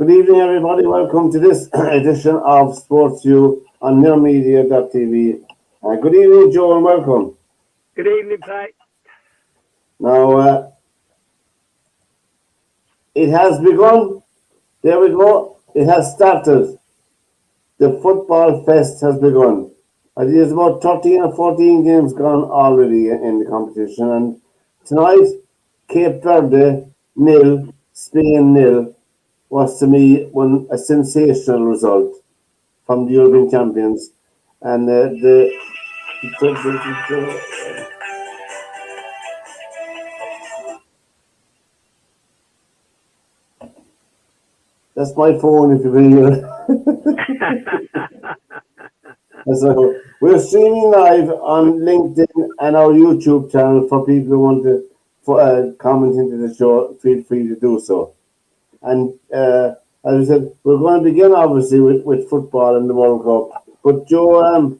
Good evening, everybody. Welcome to this edition of SportsView on nearmedia.tv. Good evening, Joe, and welcome. Good evening, Pat. Now, it has begun. There we go. It has started. The football fest has begun. I think there's about 13 or 14 games gone already in the competition. And tonight, Cape Verde nil, Spain nil, was to me a sensational result from the European champions. And that's my phone if you can hear. So we're streaming live on LinkedIn and our YouTube channel for people who want to comment into the show. Feel free to do so. And as I said, we're going to begin obviously with football and the World Cup. But Joe,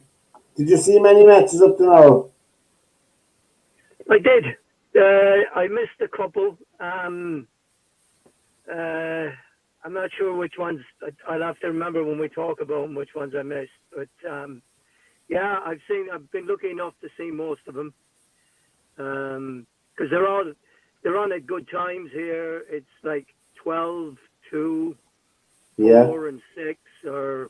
did you see many matches up to now? I did. I missed a couple. I'm not sure which ones. I'll have to remember when we talk about them which ones I missed. But yeah, I've been lucky enough to see most of them because they're on at good times here. It's like 12, 2, 4, and 6, or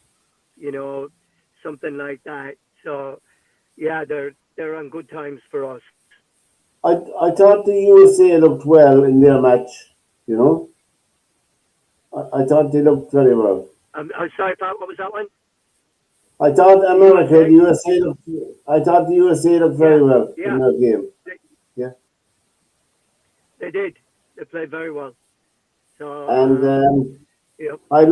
something like that. So yeah, they're on good times for us. I thought the USA looked well in their match. I thought they looked very well. I'm sorry, Pat. What was that one? I thought the USA looked very well in that game. They did. They played very well. So, and I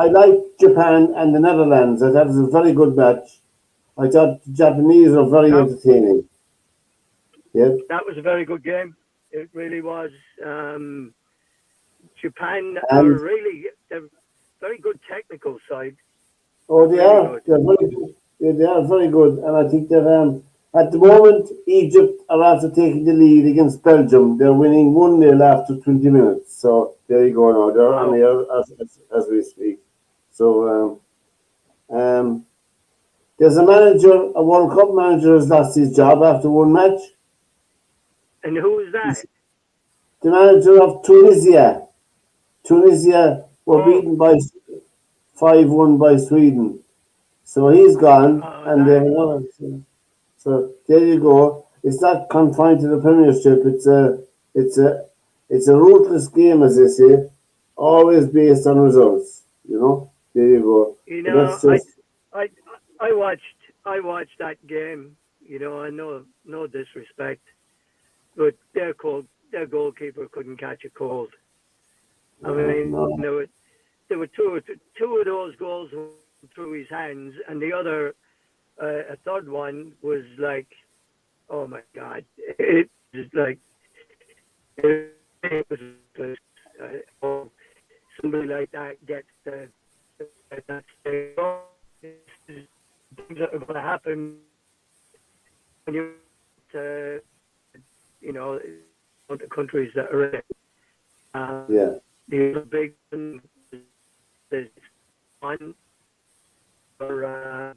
like Japan and the Netherlands. I thought it was a very good match. I thought the Japanese were very entertaining. Yeah, that was a very good game. It really was. Japan are they're very good technical side. Oh, they are. They're very good. They are very good, and I think that at the moment Egypt are after taking the lead against Belgium. They're winning 1-0 after 20 minutes. So there you go. Now they're on here as we speak. So there's a World Cup manager has lost his job after one match. And who is that? The manager of Tunisia. Tunisia were beaten by 5-1 by Sweden. So he's gone, and they have another. So there you go. It's not confined to the Premiership. It's a ruthless game, as they say, always based on results. There you go. I watched that game. I know no disrespect, but their goalkeeper couldn't catch a cold. I mean, there were two of those goals through his hands, and the other, a third one was like, oh my God! It was like somebody like that gets that things that are going to happen when you the countries that are in. The big one is one for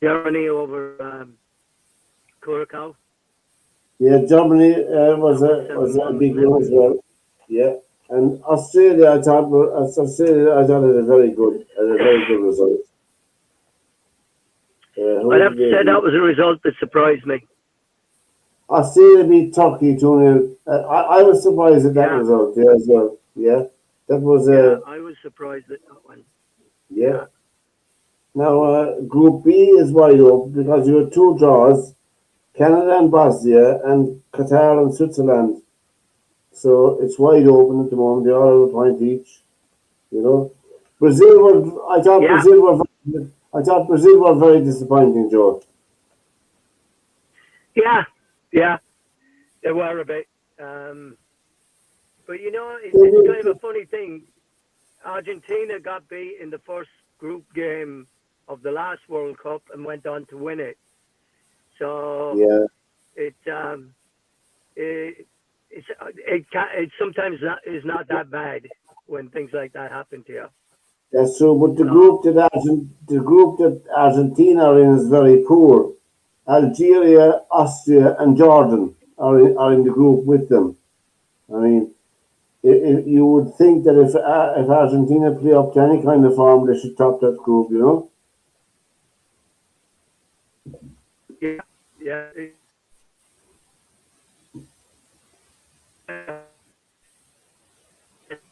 Germany over Curacao. Yeah, Germany was a big one as well. Yeah, and Australia, I thought it a very good result. I'd have to say that was a result that surprised me. Australia beat Turkey 2-0. I was surprised at that result there as well. Yeah, that was. I was surprised at that one. Yeah. Now, Group B is wide open because you have two draws: Canada and Bosnia, and Qatar and Switzerland. So it's wide open at the moment. They all have a point each. Brazil I thought Brazil were very disappointing, Joe. Yeah, they were a bit. But it's kind of a funny thing. Argentina got beat in the first group game of the last World Cup and went on to win it. So it sometimes is not that bad when things like that happen to you. That's true, but So the group that Argentina are in is very poor. Algeria, Austria, and Jordan are in the group with them. I mean, you would think that if Argentina play up to any kind of form, they should top that group. You know. yeah, yeah.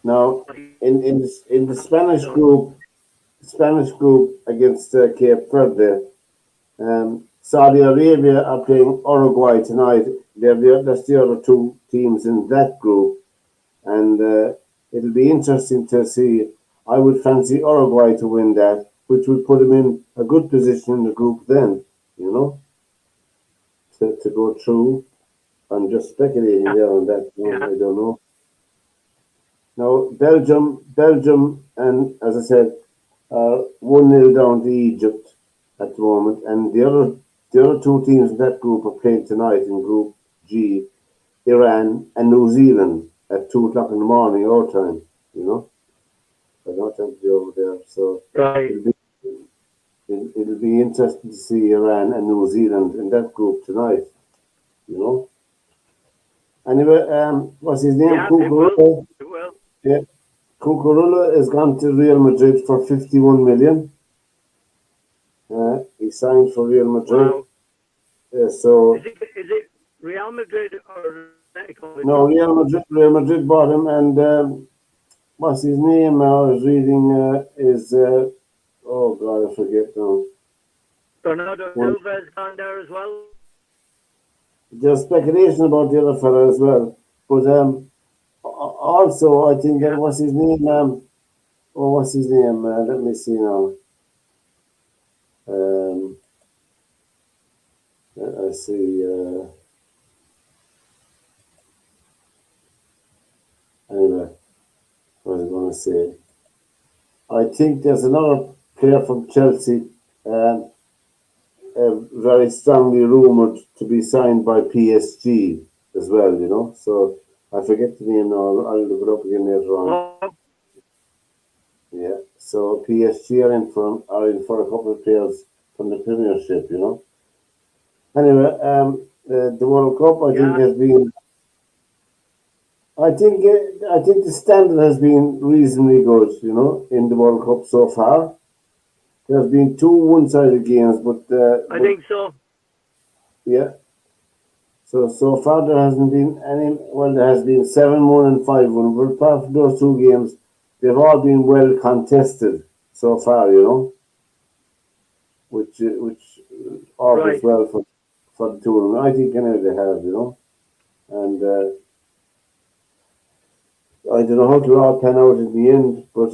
Now, in the So Spanish group against Cape Verde, Saudi Arabia are playing Uruguay tonight. That's the other two teams in that group, and it'll be interesting to see. I would fancy Uruguay to win that, which would put them in a good position in the group then, you know, to go through. I'm just speculating yeah, there on that. No, yeah, I don't know. Now, Belgium, and as I said, 1-0 down to Egypt at the moment, and the other two teams in that group are playing tonight in Group G, Iran and New Zealand at 2 o'clock in the morning our time. You know, I don't have to be over there, so right. it'll be it'll be interesting to see Iran and New Zealand in that group tonight. You know. Anyway, what's his name? Yeah, it will. Cucurella. It will. Yeah, Cucurella has gone to Real Madrid for 51 million. He signed for Real Madrid. Wow. So Is it Real Madrid or Atletico no, Madrid? Real Madrid bought him, and what's his name? I was reading is oh God, I forget now. Bernardo One, Silva has gone there as well. there's speculation about the other fella as well, but also I think that Yeah. what's his name? What's his name? Let me see now. Um, I see. Anyway, what was I going to say? I think there's another player from Chelsea, um, very strongly rumoured to be signed by PSG as well, you know. So I forget the name now. I'll look it up again later on. Well, Yeah. So PSG are in for a couple of players from the Premiership, you know. Anyway, the World Cup I think yeah. has been. I think the standard has been reasonably good, you know, in the World Cup so far. There's been two one-sided games, I but think so. yeah. So far there hasn't been any. Well, there has been 7-1 and 5-1, but apart from those two games, they've all been well contested so far. You know, which augurs Right. well for the tournament. I think anyway they have. You know, and I don't know how to all pan out in the end, but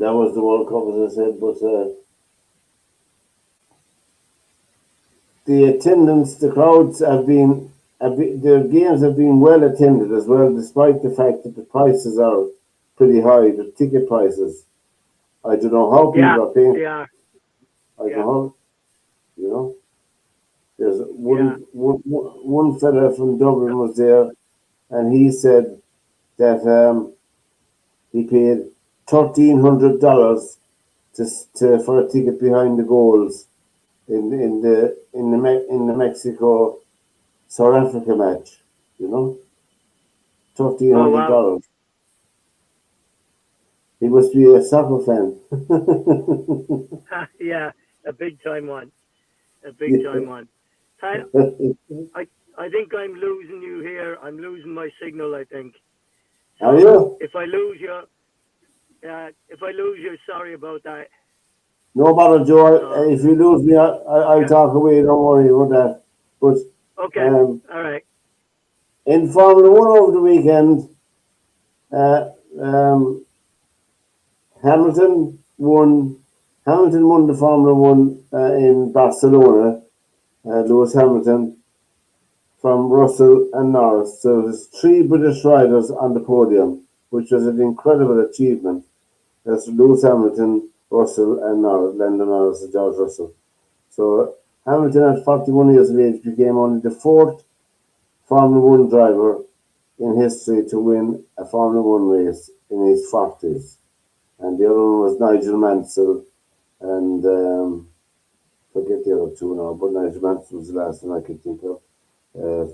that was the World Cup, as I said. But the attendance, the crowds the games have been well attended as well, despite the fact that the prices are pretty high, the ticket prices. I don't know how Yeah. people are paying. They are. I don't Yeah. know how, you know. There's Yeah. one fella from Dublin was there, and he said that he paid $1,300 for a ticket behind the goals in the Mexico South Africa match. You know, thirteen Oh hundred wow. dollars. He must be a soccer fan. Yeah. A big time one. A big time one. I I I think I'm losing you here. I'm losing my signal. I think. Are So you? if I lose you, sorry about that. No bother, Joe. So If you lose me, I'll yeah. talk away. Don't worry about that. But Okay. um, All right. in Formula One over the weekend, uh, um, Hamilton won. Hamilton won the Formula One in Barcelona. Lewis Hamilton from Russell and Norris. So there's three British riders on the podium, which was an incredible achievement. There's Lewis Hamilton, Russell, and Norris, Lando Norris and George Russell. So Hamilton, at 41 years of age, became only the Formula One driver in history to win a Formula One race in his 40s. And the other one was Nigel Mansell, and forget the other two now, but Nigel Mansell was the last one I could think of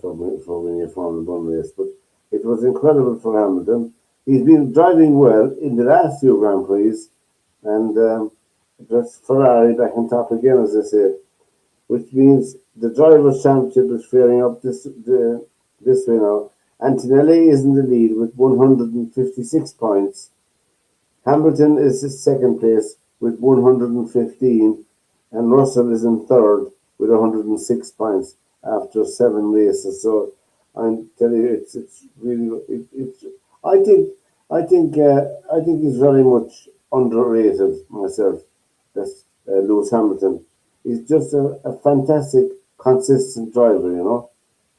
for winning a Formula One race. But it was incredible for Hamilton. He's been driving well in the last few Grand Prix, and just Ferrari back on top again, as I say, which means the Drivers' Championship is faring up this way now. Antonelli is in the lead with 156 points. Hamilton is in second place with 115, and Russell is in third with 106 points after 7 races. So I'm telling you, it's really it's. I think I think he's very much underrated myself. That's Lewis Hamilton. He's just a fantastic, consistent driver,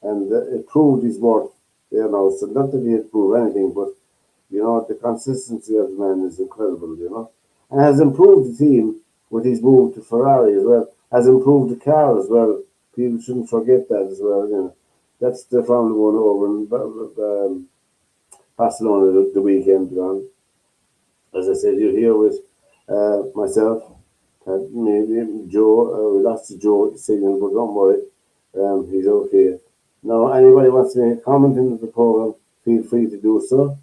and it proved his worth there now. So not that he had proved anything, but the consistency of the man is incredible, and has improved the team with his move to Ferrari as well, has improved the car as well. People shouldn't forget that as well. That's the Formula One over in Barcelona the weekend gone. As I said, you're here with myself, maybe Joe. We lost to Joe signal, but don't worry, he's okay. Now, anybody wants to make a comment into the program, feel free to do so.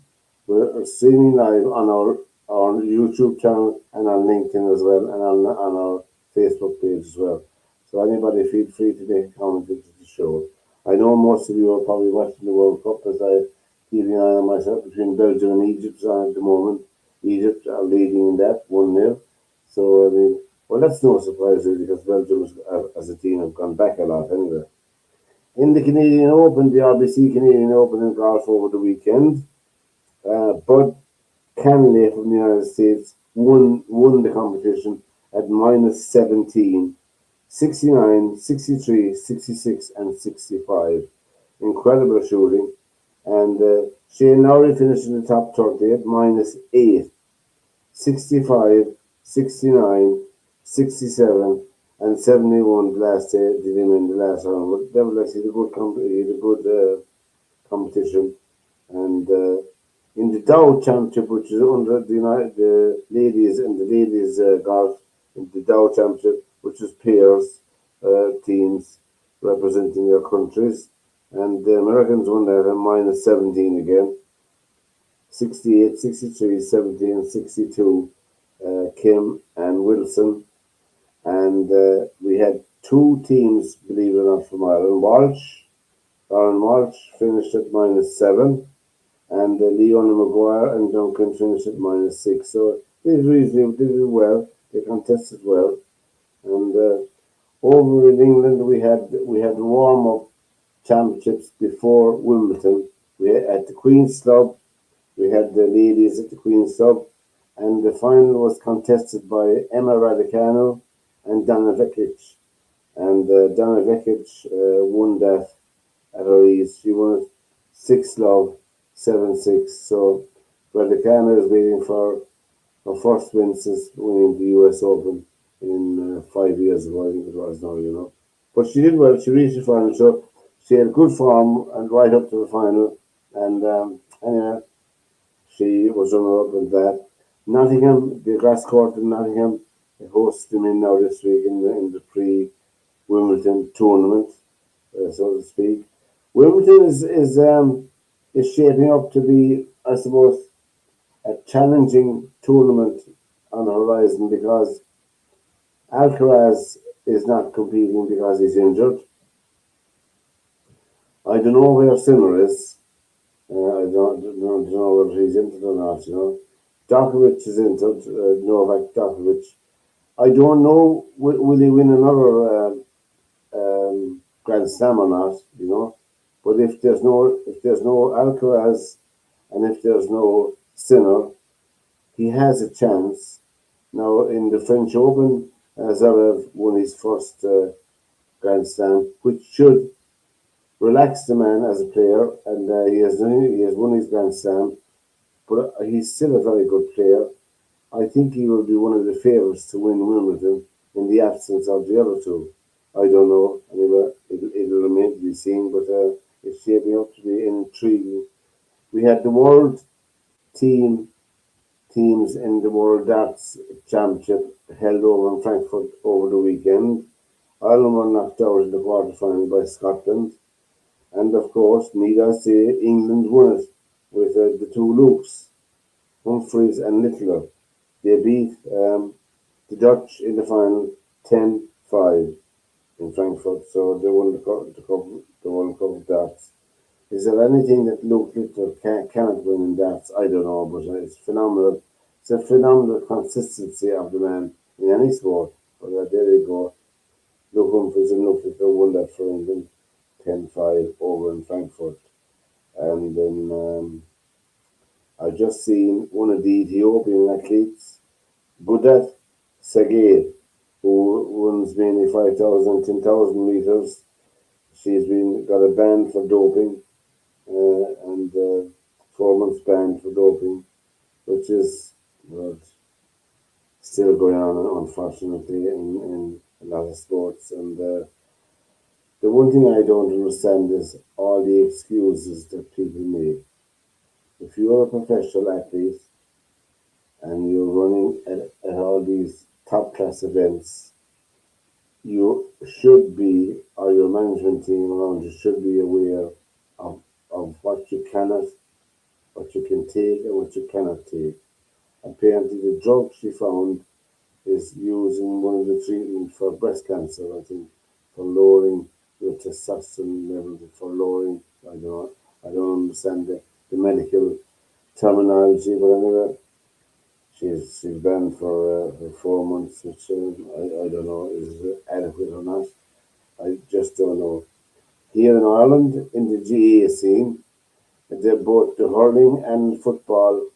We're streaming live on our YouTube channel and on LinkedIn as well, and on our Facebook page as well. So anybody feel free to make a comment into the show. I know most of you are probably watching the World Cup as I keep an eye on myself between Belgium and Egypt on at the moment. Egypt are leading in that 1-0. So I mean, well, that's no surprise really because Belgium as a team have gone back a lot anyway. In the Canadian Open, the RBC Canadian Open in golf over the weekend, Bud Canley from the United States won the competition at minus 17, 69, 63, 66, and 65. Incredible shooting. And Shane Lowry finished in the top 30 at minus 8, 65, 69, 67, and 71 the last day did him in the last round. But nevertheless, he had a good competition. And in the Dow Championship, which is under the ladies and the ladies golf, in the Dow Championship, which is pairs teams representing their countries, and the Americans won that at minus 17 again, 68, 63, 17, 62, Kim and Wilson, and we had two teams, believe it or not, from Ireland. Aaron Walsh finished at minus 7, and Leona Maguire and Duncan finished at minus 6. So they did well. They contested well, and over in England we had warm up championships before Wimbledon. We had at the Queen's Club. We had the ladies at the Queen's Club, and the final was contested by Emma Raducanu and Dana Vekic. And Dana Vekic won that at her ease. She won 6-love, 7-6. So Raducanu is waiting for her first win since winning the US Open in 5 years ago, I think it was now. But she did well. She reached the final, so she had good form and right up to the final. And anyway, she was runner-up in that. Nottingham, the grass court in Nottingham, hosts them in now this week in the pre-Wimbledon tournament, so to speak. Wimbledon is shaping up to be, I suppose, a challenging tournament on the horizon because Alcaraz is not competing because he's injured. I don't know where Sinner is. I don't know whether he's injured or not. Djokovic is injured, Novak Djokovic. I don't know will he win another Grand Slam or not. But if there's no Alcaraz and if there's no Sinner, he has a chance. Now in the French Open, Zverev won his first Grand Slam, which should relax the man as a player, and he has won his Grand Slam, but he's still a very good player. I think he will be one of the favourites to win Wimbledon in the absence of the other two. I don't know. Anyway, it'll remain to be seen, but is shaping up to be intriguing. We had the world team teams in the World Darts Championship held over in Frankfurt over the weekend. Ireland were knocked out in the quarter-final by Scotland, and of course, need I say, England won it with the two Lukes, Humphreys and Littler. They beat the Dutch in the final 10-5 in Frankfurt, so they won the World Cup of Darts. Is there anything that Luke Littler cannot win in darts? I don't know, but it's phenomenal. It's a phenomenal consistency of the man in any sport. But there you go. Luke Humphries and Luke Littler won that for England 10-5 over in Frankfurt. And then I just seen one of the Ethiopian athletes, Budat Sagir, who runs mainly 5,000, 10,000 meters. She's been got a ban for doping and 4 months ban for doping, which is well, still going on, unfortunately, in a lot of sports. And the one thing I don't understand is all the excuses that people make. If you're a professional athlete and you're running at all these top class events, you should be, or your management team around you should be aware of what you cannot, what you can take and what you cannot take. Apparently, the drug she found is using one of the treatment for breast cancer, I think, for lowering your testosterone levels, for lowering, I don't understand the medical terminology, but anyway, she's banned for 4 months, which I don't know is adequate or not. I just don't know. Here in Ireland, in the GAA scene, both the hurling and football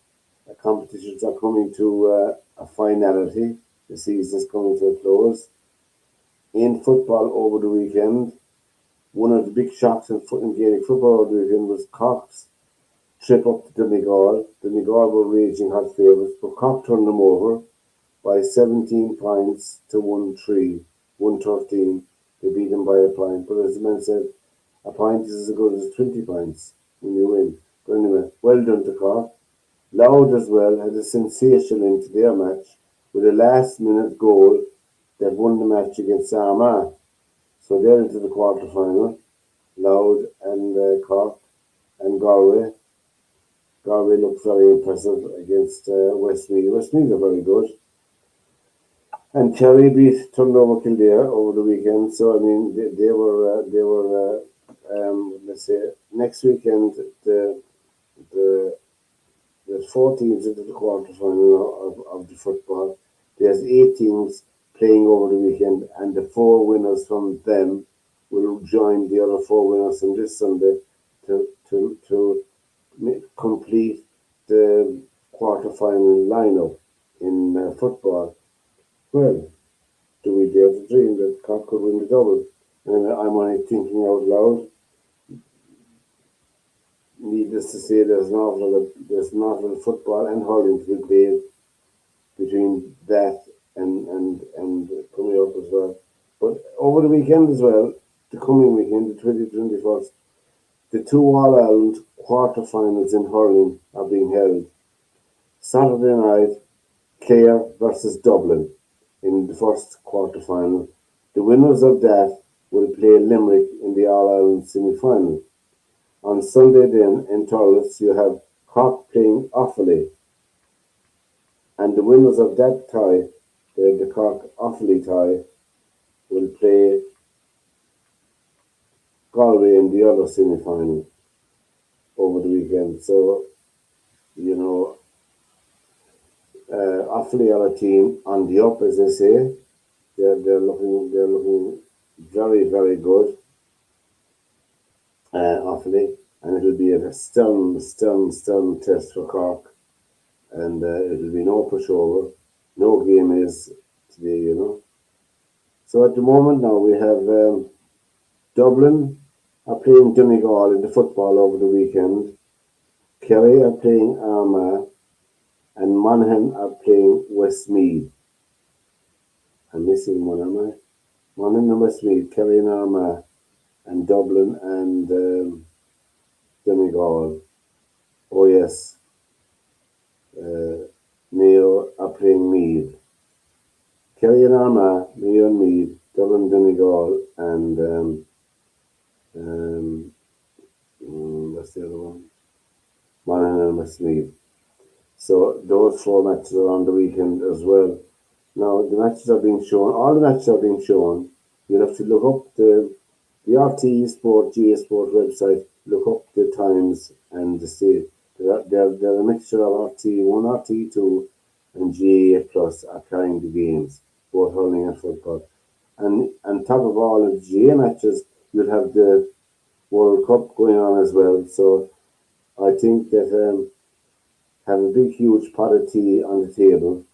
competitions are coming to a finality. The season is coming to a close. In football over the weekend, one of the big shocks in Gaelic football over the weekend was Cork's trip up to Donegal. Donegal were raging hot favourites, but Cork turned them over by 17 points to 1-3, 113. They beat them by a point. But as the man said, a point is as good as 20 points when you win. But anyway, well done to Cork. Loud as well had a sensational end to their match with a last minute goal that won the match against Armagh. So they're into the quarter final. Loud and Cork and Galway. Galway looked very impressive against Westmeath. Westmeath are very good. And Kerry beat Turnover Kildare over the weekend. So I mean, they were let's say next weekend the there's 4 teams into the quarter final of the football. There's 8 teams playing over the weekend, and the 4 winners from them will join the other 4 winners from this Sunday to complete the quarter final lineup in football. Well, do we dare to dream that Cork could win the double? And I'm only thinking out loud. Needless to say, there's an awful lot of football and hurling to be played between that and coming up as well. But over the weekend as well, the coming weekend, the 2021st, the two All Ireland quarter-finals in hurling are being held. Saturday night, Clare versus Dublin in the first quarter-final. The winners of that will play Limerick in the All Ireland semi-final. On Sunday then in Thurles you have Cork playing Offaly, and the winners of that tie, the Cork Offaly tie, will play Galway in the other semi-final over the weekend. So you know, Offaly are a team on the up, as they say. They're looking very good. Offaly, and it'll be a stern test for Cork, and it'll be no pushover. No game is today. So at the moment now we have Dublin are playing Donegal in the football over the weekend. Kerry are playing Armagh, and Monaghan are playing Westmeath. I'm missing one, am I? Monaghan and Westmeath, Kerry and Armagh, and Dublin and Donegal. Oh yes, uh, Mayo are playing Meath. Kerry and Armagh, Mayo and Meath, Dublin, Donegal, and um, what's the other one? Monaghan and Westmeath. So those four matches are on the weekend as well. Now the matches are being shown. All the matches are being shown. You'll have to look up the RT Sport GA Sport website. Look up the times and the state. They're a mixture of RT1, RT2, and GA Plus are carrying the games, both hurling and football. And on top of all of the GA matches, you'll have the World Cup going on as well. So I think that have a big, huge pot of tea on the table,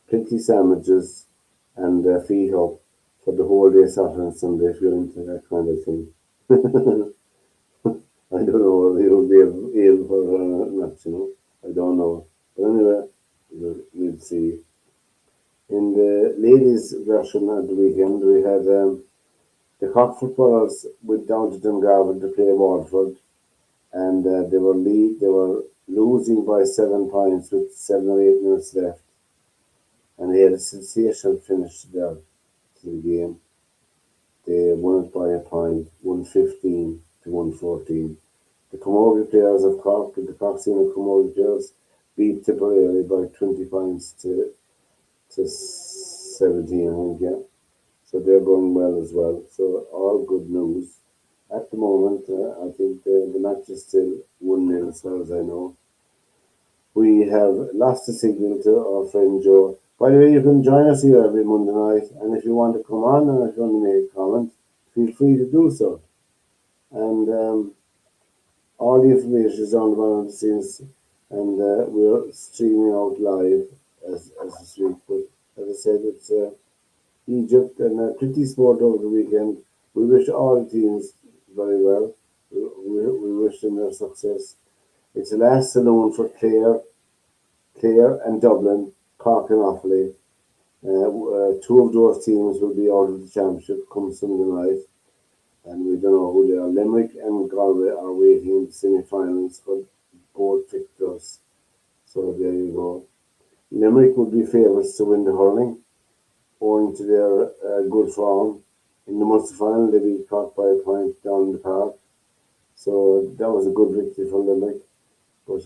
plenty sandwiches, and feet up for the whole day, Saturday and Sunday, if you're into that kind of thing. I don't know whether you'll be able for not, I don't know. But anyway, we'll see. In the ladies' version of the weekend, we had the Cork footballers went down to Dungarvan to play Waterford, and they were losing by 7 points with 7 or 8 minutes left, and they had a sensational finish to the game. They won it by a point, 115 to 114. The Camogie players of Cork, the Cork Senior Camogie players, beat Tipperary by 20 points to 17, I think, yeah. So they're going well as well. So all good news. At the moment, I think the match is still 1-0 as far as I know. We have lost the signal to our friend Joe. By the way, you can join us here every Monday night, and if you want to come on and if you want to make a comment, feel free to do so. And all the information is on the behind the scenes, and we're streaming out live as we speak. But as I said, it's Egypt and pretty sport over the weekend. We wish all the teams very well. We wish them their success. It's the last saloon for Clare and Dublin, Cork and Offaly. Two of those teams will be out of the championship come Sunday night, and we don't know who they are. Limerick and Galway are waiting in the semi-finals for both victors. So there you go. Limerick would be favourites to win the hurling, owing to their good form. In the Munster final, they beat Cork by a point down in the park. So that was a good victory for Limerick. But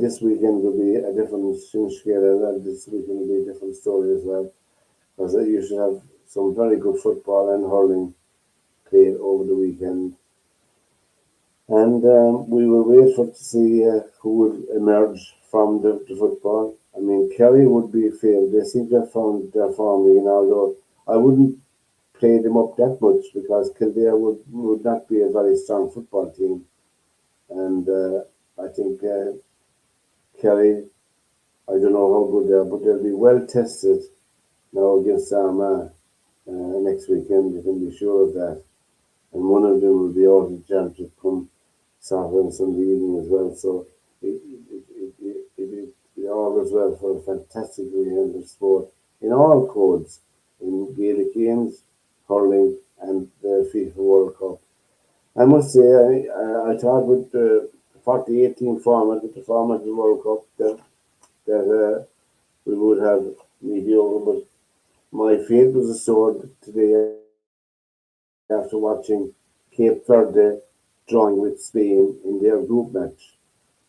this weekend will be a different scale, and this weekend will be a different story as well. Because you should have some very good football and hurling played over the weekend. And we will wait for to see who would emerge from the football. I mean, Kerry would be failed. They seem to have found their form again, although I wouldn't play them up that much because Kildare would not be a very strong football team. And I think Kerry, I don't know how good they are, but they'll be well tested now against Armagh next weekend. You can be sure of that. And one of them will be out of the championship come Saturday and Sunday evening as well. So it augurs well for a fantastic weekend of sport in all codes, in Gaelic games, hurling, and the FIFA World Cup. I must say, I thought with the 40-18 format, with the format of the World Cup, that we would have mediocre, but my fate was assured today after watching Cape Verde drawing with Spain in their group match,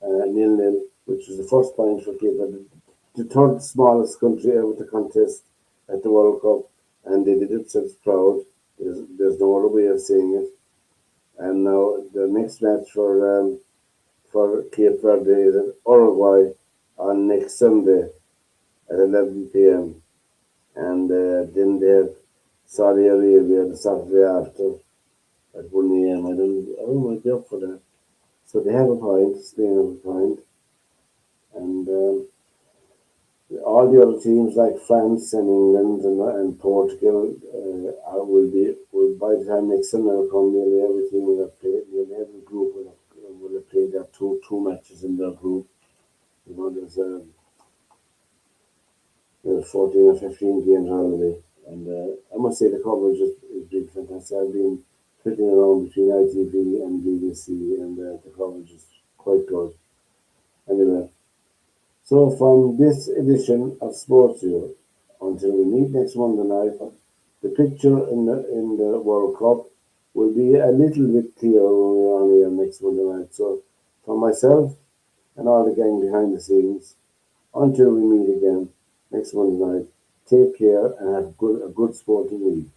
0-0, which was the first point for Cape Verde, the third smallest country ever to contest at the World Cup, and they did themselves proud. There's no other way of saying it. And now the next match for Cape Verde is at Uruguay on next Sunday at 11 p.m. And then they have Saudi Arabia the Saturday after at 1 a.m. I don't might be up for that. So they have a point, Spain have a point, and all the other teams like France and England and Portugal will by the time next summer will come, nearly every team will have played. Nearly every group will have played their two matches in their group. You know, there's 14 or 15 games already, and I must say the coverage is been fantastic. I've been flitting around between ITV and BBC, and the coverage is quite good. Anyway, so from this edition of SportsView, until we meet next Monday night, the picture in the World Cup will be a little bit clearer when we're on here next Monday night. So, for myself and all the gang behind the scenes, until we meet again next Monday night, take care and have a good sporting week.